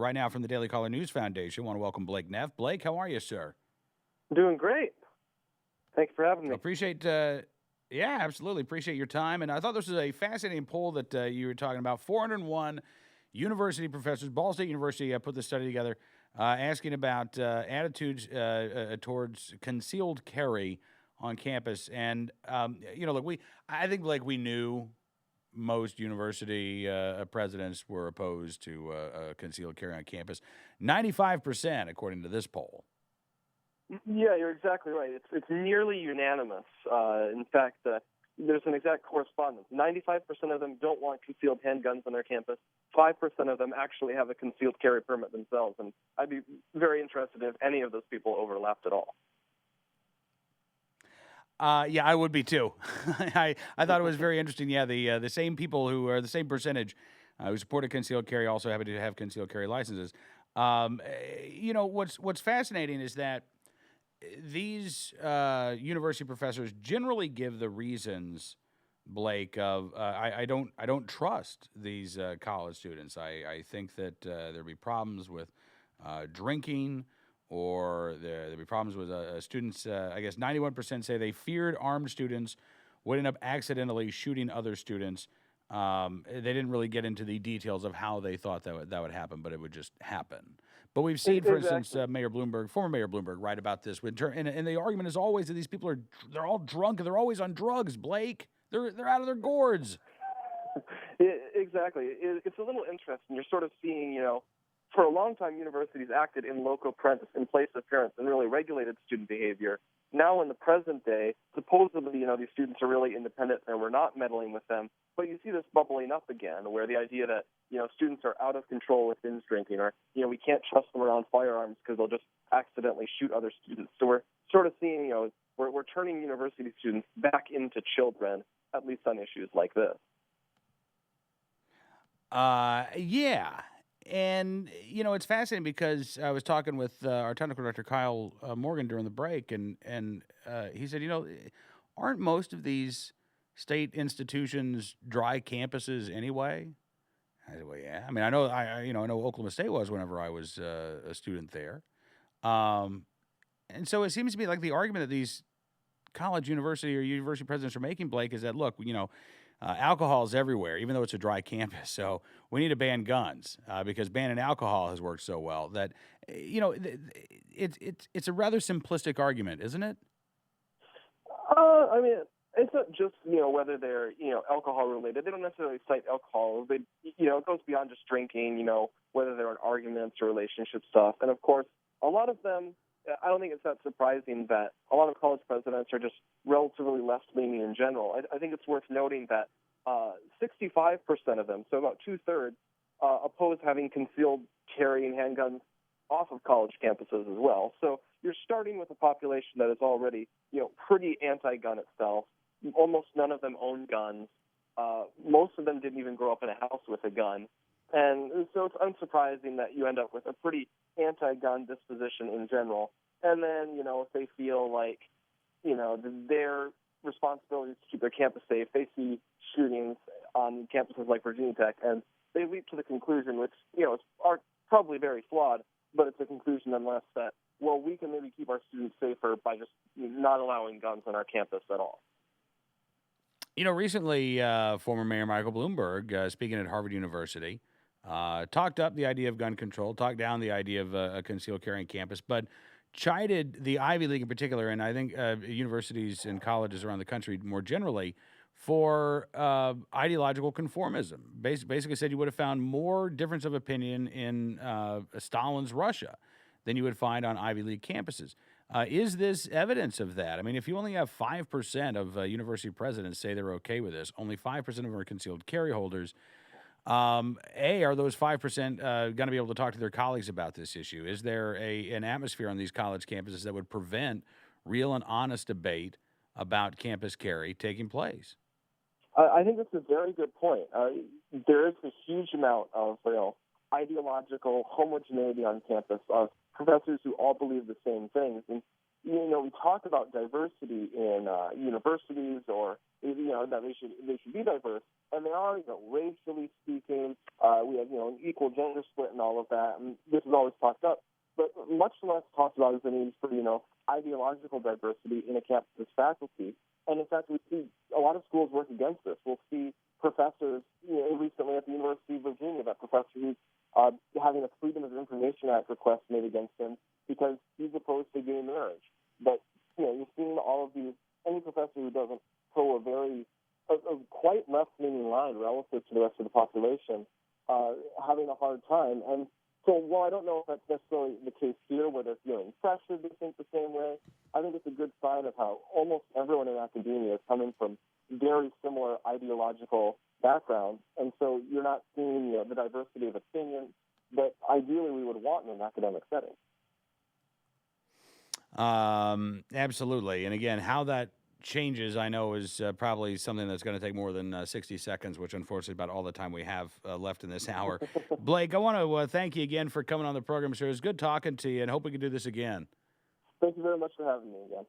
right now from the Daily Caller News Foundation. I want to welcome Blake Neff. Blake, how are you, sir? Doing great. Thanks for having me. Appreciate, yeah, absolutely. Appreciate your time. And I thought this was a fascinating poll that you were talking about. 401 university professors, Ball State University put this study together, asking about attitudes towards concealed carry on campus. And, look, I think like we knew most university presidents were opposed to concealed carry on campus. 95%, according to this poll. Yeah, you're exactly right. It's nearly unanimous. In fact, there's an exact correspondence. 95% of them don't want concealed handguns on their campus. 5% of them actually have a concealed carry permit themselves. And I'd be very interested if any of those people overlapped at all. Yeah, I would be too. I thought it was very interesting. Yeah, the same people who are the same percentage who supported concealed carry also happen to have concealed carry licenses. What's fascinating is that these university professors generally give the reasons, Blake, of I don't trust these college students. I think that there'll be problems with drinking, or there'll be problems with students. I guess 91% say they feared armed students would end up accidentally shooting other students. They didn't really get into the details of how they thought that would happen, but it would just happen. But we've seen, for instance, former Mayor Bloomberg, write about this. And the argument is always that these people they're all drunk and they're always on drugs. Blake, they're out of their gourds. Exactly. It's a little interesting. You're sort of seeing, for a long time, universities acted in loco parentis, in place of parents, and really regulated student behavior. Now, in the present day, supposedly, these students are really independent and we're not meddling with them. But you see this bubbling up again, where the idea that, students are out of control with binge drinking, or, we can't trust them around firearms because they'll just accidentally shoot other students. So we're sort of seeing, we're turning university students back into children, at least on issues like this. Yeah. And, it's fascinating because I was talking with our technical director, Kyle Morgan, during the break, and he said, aren't most of these state institutions dry campuses anyway? I said, well, yeah. I mean, I know Oklahoma State was whenever I was a student there. And so it seems to be like the argument that these college, university, or university presidents are making, Blake, is that, look, alcohol is everywhere, even though it's a dry campus. So we need to ban guns because banning alcohol has worked so well that, it's a rather simplistic argument, isn't it? I mean, it's not just, whether they're, alcohol related. They don't necessarily cite alcohol. They, it goes beyond just drinking, whether they're in arguments or relationship stuff. And of course, a lot of them, I don't think it's that surprising that a lot of college presidents are just relatively left-leaning in general. I think it's worth noting that 65% of them, so about two-thirds, oppose having concealed carry and handguns off of college campuses as well. So you're starting with a population that is already, pretty anti-gun itself. Almost none of them own guns. Most of them didn't even grow up in a house with a gun. And so it's unsurprising that you end up with a pretty anti-gun disposition in general. And then, if they feel like, their responsibility is to keep their campus safe, they see shootings on campuses like Virginia Tech, and they leap to the conclusion, which, are probably very flawed, but it's a conclusion nonetheless that, well, we can maybe keep our students safer by just not allowing guns on our campus at all. Recently, former Mayor Michael Bloomberg, speaking at Harvard University, talked up the idea of gun control, talked down the idea of a concealed carry on campus, but chided the Ivy League in particular, and I think universities and colleges around the country more generally, for ideological conformism. Basically said you would have found more difference of opinion in Stalin's Russia than you would find on Ivy League campuses. Is this evidence of that? I mean, if you only have 5% of university presidents say they're okay with this, only 5% of them are concealed carry holders, are those 5% going to be able to talk to their colleagues about this issue? Is there an atmosphere on these college campuses that would prevent real and honest debate about campus carry taking place? I think that's a very good point. There is a huge amount of ideological homogeneity on campus of professors who all believe the same things. And we talk about diversity in universities, or that they should be diverse, and they are, racially speaking. We have an equal gender split and all of that, and this is always talked up. But much less talked about is the need for ideological diversity in a campus's faculty. And in fact, we see a lot of schools work against this. We'll see professors, recently at the University of Virginia, that professor who's having a Freedom of Information Act request made against him because he's opposed to gay marriage. But you're seeing all of these. Any professor who doesn't toe a quite left-leaning line relative to the rest of the population, having a hard time. And so, while I don't know if that's necessarily the case here, where they're feeling pressured to think the same way, I think it's a good sign of how almost everyone in academia is coming from very similar ideological backgrounds, and so you're not seeing the diversity of opinion that ideally we would want in an academic setting. Absolutely. And again, how that changes, I know, is probably something that's going to take more than 60 seconds, which unfortunately is about all the time we have left in this hour. Blake, I want to thank you again for coming on the program, sir. It was good talking to you, and hope we can do this again. Thank you very much for having me again.